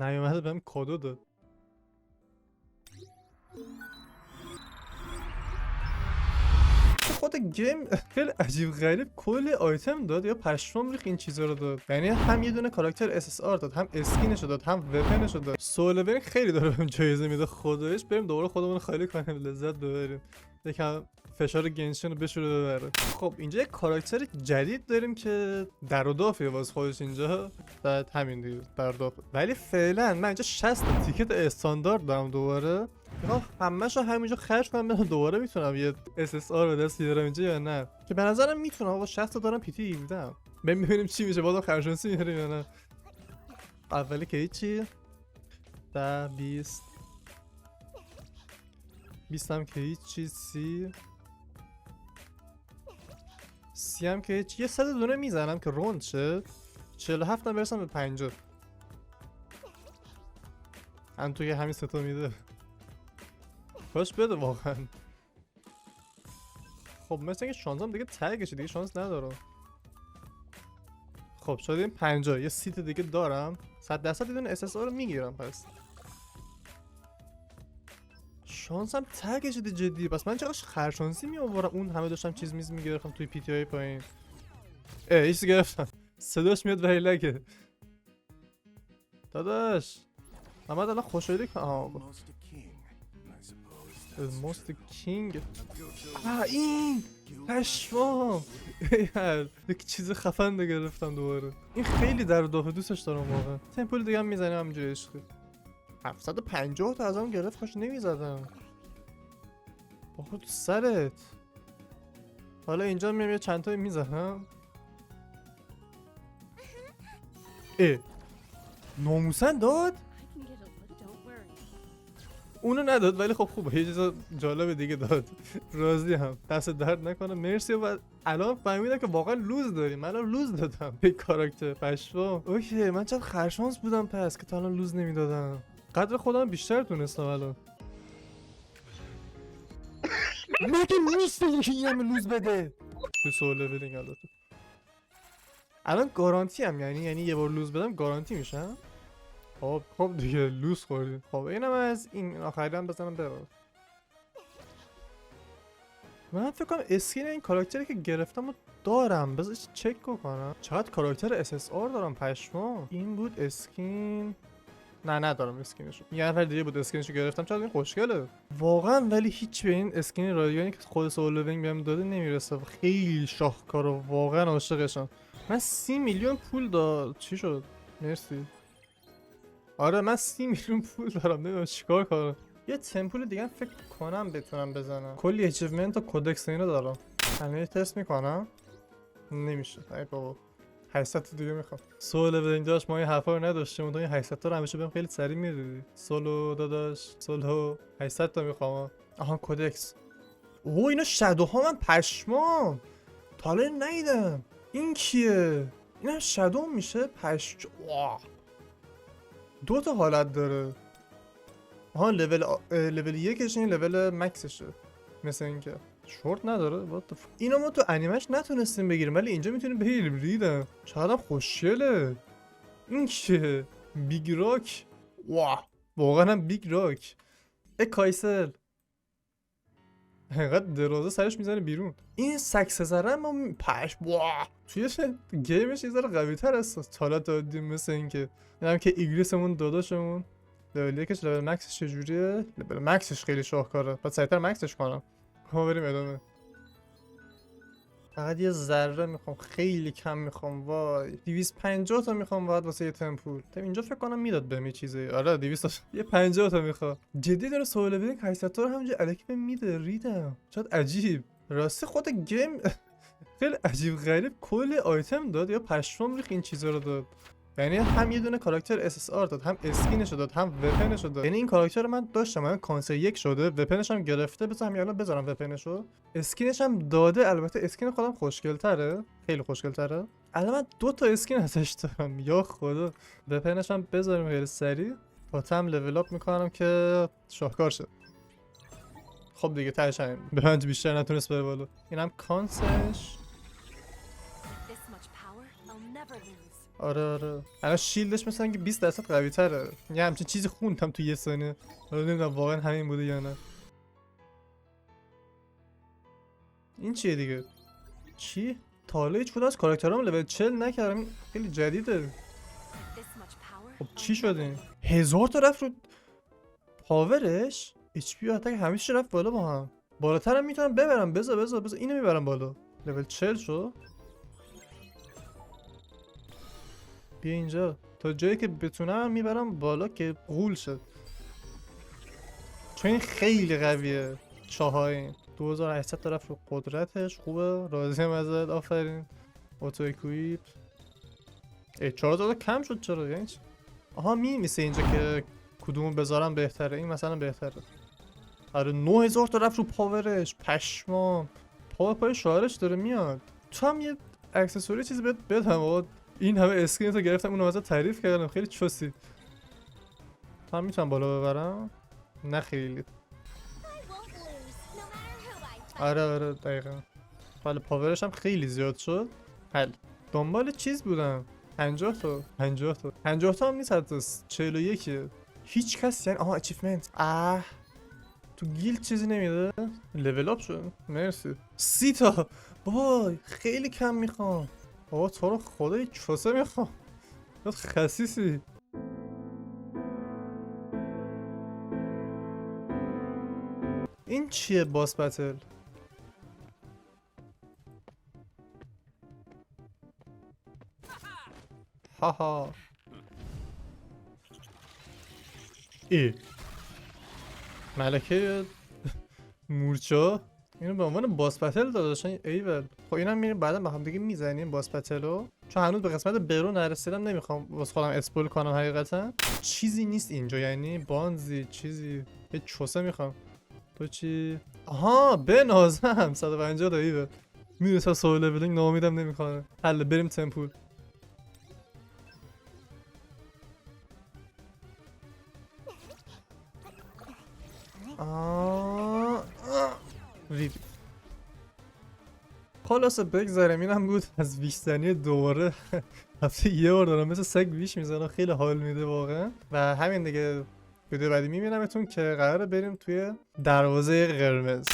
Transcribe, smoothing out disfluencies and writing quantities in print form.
نیومده بهم کادو داد. خود گیم خیلی عجیب غریب کلی آیتم داد یا پشمام ریخت این چیزا رو داد. یعنی هم یه دونه کاراکتر SSR داد، هم اسکینش داد، هم وپنش داد. سولوین خیلی داره بهم جایزه میده خداییش. بریم دوباره خودمون خالی کنیم لذت ببریم. یکم فشار گنشن رو بشوره ببره. خب اینجا یک کاراکتر جدید داریم که در و دافیه واسه خودش اینجا. بعد همین دیگه در و داف. ولی فعلا من اینجا 60 تیکت استاندارد دارم دوباره. همه‌شو همینجا خرج کنم بدم دوباره میتونم یه SSR به دست بیارم اینجا یا نه. که به نظرم میتونم. آقا 60 تا دارم PT 17. ببینیم چی میشه. بازم خرجانسی میاریم یا نه. اولی که هیچی. 10 20 20 هم که هیچی. 30 هم که هیچی. یه 100 دونه میزنم که روند شه. 47 هم برسم به 50. هم توی همین ستا میده. کاش بده واقعا. خب مثل اینکه شانسم دیگه تگشه دیگه شانس ندارم. خب شدیم 50. یه سیت دیگه دارم. 100% یه دونه SSR رو میگیرم پس. شانسم تگشه دی جدی. پس من چقدر خرشانسی میآورم. اون همه داشتم چیز میز میگرفتم توی PTI پایین. ایش گرفتم. صداش میاد ولی لگه. داداش محمد الان خوشایدی که Most King. این پشمام. یک چیز خفن ده گرفتم دوباره. این خیلی در و دافه دوستش دارم واقعا. تمپل دیگه هم میزنیم همینجوری عشقی. 750 تا از هم گرفت. کاش نمیزدم با خود تو سرت. حالا اینجا میام یه چند تایی میزنم. ناموسن داد. اونو نداد ولی خب خوبه. یه چیز جالب دیگه داد. راضی هم. دست درد نکنه. مرسی. و الان فهمیدم که واقعا لوز داریم. من الان لوز دادم به کاراکتر پشمام. اوکی من چقدر خرشانس بودم پس که تا الان لوز نمیدادم. قدر خودم بیشتر دونستم الان. مگه نیست که یه همه لوز بده تو سول لولینگ. البته الان گارانتی هم یعنی یه بار لوز بدم گارانتی میشم. خب دیگه لوز خوردیم. خب اینم از این آخری هم بزنم بره. من فکر کنم اسکین این کاراکتری که گرفتم رو دارم. بذار چک کنم چقدر کاراکتر SSR دارم پشما. این بود اسکین. نه ندارم اسکینشو. یه نفر دیگه بود اسکینشو گرفتم. چقدر این خوشگله واقعا. ولی هیچ به این اسکین رادیانی که خود سولوینگ بهم داده نمیرسه. خیلی شاهکار و واقعا عاشقشم. من 30 میلیون پول داد. چی شد؟ مرسی. آره من 30 میلیون پول دارم. نمیدونم چیکار کنم. یه تمپول دیگه فکر کنم بتونم بزنم. کلی اچیومنت و کدکس اینو دارم. همه تست میکنم. نمیشه. ای بابا 800 دیگه میخوام. سول لولینگ داشت ما این حرفا رو نداشتیم. اون 800 تا رو همیشه بهم خیلی سریع میدادی. سولو داداش سولو 800 تا میخوام. آها کدکس. اوه اینا شادوها. من پشمام تا حالا ندیدم. این کیه؟ اینم شادو میشه. واه. دو تا حالت داره. آها لول یکش این لول مکسشه. مثل اینکه شورت نداره. اینو ما تو انیمش نتونستیم بگیریم ولی اینجا میتونیم بگیریم. ریدم چقدر خوشگله. این که بیگ راک. واه واقعا هم بیگ راک. کایسل اینقدر درازه سرش میزنه بیرون. این سکسزره ما پش. واه توی گیمش یه ذره قوی تر است. حالا دادیم مثل اینکه اینم که ایگریسمون داداشمون لول یکش لول مکسش چجوریه؟ لول مکسش خیلی شاهکاره. بعد سریعتر مکسش کنم. ما بریم ادامه. فقط یه ذره میخوام. خیلی کم میخوام. وای 250 تا میخوام بعد واسه یه تمپول. اینجا فکر کنم میداد بهم یه چیزی. آره 200 تا. یه 50 تا میخوام. جدی داره سول لولینگ 800 تا رو همینجوری الکی بهم میده. ریدم چقدر عجیب. راستی خود گیم خیلی عجیب غریب کلی آیتم داد یا پشمام ریخت این چیزا رو داد. یعنی هم یه دونه کاراکتر SSR داد، هم اسکینش داد، هم وپنش داد. یعنی این کاراکتر رو من داشتم. من کانسر 1 شده. وپنش هم گرفته. بذار همین الان بذارم وپنش رو. اسکینش هم داده. البته اسکین خودم خوشگل‌تره. خیلی خوشگل‌تره. الان من 2 تا اسکین ازش دارم. یا خدا. وپنش هم بذاریم خیلی سریع. باتم لول اپ میکنم که شاهکار شه. خب دیگه تهش همین. به من بیشتر نتونست بره بالا. اینم کانسش. آره الان شیلدش مثلا که 20% قوی تره. یه همچین چیزی خوندم تو یه ثانیه. حالا نمیدونم واقعا همین بوده یا نه. این چیه دیگه؟ چی؟ تا حالا هیچ کدوم از کاراکترام لول 40 نکردم. این خیلی جدیده. خب چی شده این؟ 1000 تا رفت رو پاورش. HP و اتک همیشه رفت بالا با هم. بالاتر هم میتونم ببرم. بذار اینو میبرم بالا. لول 40 شو. بیا اینجا تا جایی که بتونم میبرم بالا که غول شد، چون این خیلی قویه. چاهاین 2800 طرف رو قدرتش خوبه. راضیم ازت. آفرین. اوتو اکویپ. 4000 کم شد چرا؟ یعنی چی؟ آها میمیسه اینجا که کدومو بذارم بهتره. این مثلا بهتره. آره 9000 تا رفت رو پاورش. پشمام. پای شعارش داره میاد. تو هم یه اکسسوری چیزی بهت بدم. آقا این همه اسکرین تو گرفتم اونو ازت تعریف کردم. خیلی چوسی. تو هم میتونم بالا ببرم؟ نه خیلی. آره دقیقا. ولی پاورش هم خیلی زیاد شد. حل. دنبال چیز بودم. 50 تا هم نیست حتی. 41. هیچ کس یعنی آها اچیفمنت. تو گیلد چیزی نمیده؟ لول اپ شد. مرسی. 30 تا. وای خیلی کم میخوام. بابا تو رو خدا یک چوسه میخوام. تو خسیسی. این چیه باس بتل؟ هاها. ملکه مورچا اینو به عنوان باس بتل داداشن. ایول. خب اینم میریم بعدا با هم دیگه میزنیم باس بتلو، چون هنوز به قسمت برو نرسیدم. نمیخوام واسه خودم اسپول کنم حقیقتا. چیزی نیست اینجا یعنی بانزی چیزی. یه چوسه میخوام. تو چی؟ آها بنازم 150 تا. ایول میرسه سول لولینگ ناامیدم نمیکنه. حل بریم تمپول. ریدی. خلاصه بگذارم. اینم بود از ویش زنی دوباره. هفته یه بار دارم مثل سگ ویش میزنم. خیلی حال میده واقعا. و همین دیگه. ویدیو بعدی میبینمتون که قراره بریم توی دروازه قرمز.